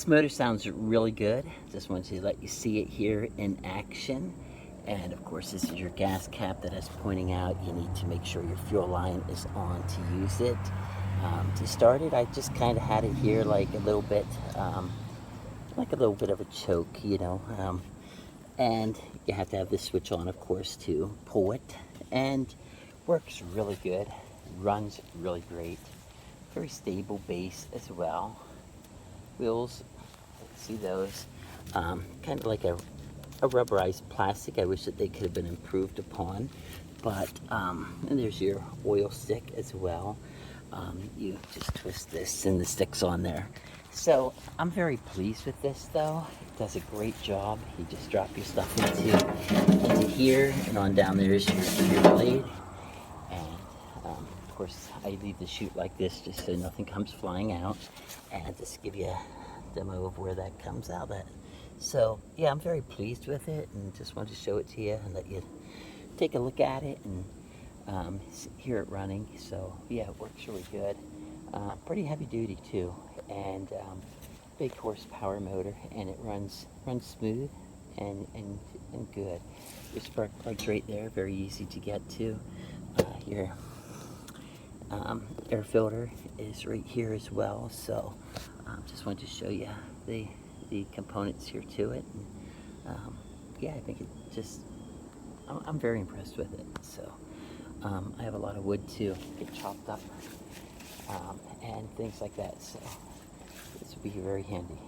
This motor sounds really good. Just wanted to let you see it here in action. And of course, this is your gas cap that is pointing out. You need to make sure your fuel line is on to use it. To start it, I just kind of had it here like a little bit of a choke, you know. And you have to have this switch on, of course, to pull it. And works really good, runs really great. Very stable base as well. Wheels, see those, kind of like a rubberized plastic. I wish that they could have been improved upon, but and there's your oil stick as well. You just twist this and the stick's on there. So I'm very pleased with this though. It does a great job. You just drop your stuff into here, and on down there is your blade. And of course I leave the chute like this just so nothing comes flying out, and just give you a demo of where that comes out at. So yeah, I'm very pleased with it, and just wanted to show it to you and let you take a look at it and hear it running. So yeah, it works really good. Pretty heavy duty too, and big horsepower motor, and it runs smooth and good. Your spark plug's right there, very easy to get to. Your air filter is right here as well. So just wanted to show you the components here to it. And, yeah, I think it just, I'm very impressed with it. So I have a lot of wood to get chopped up and things like that. So this would be very handy.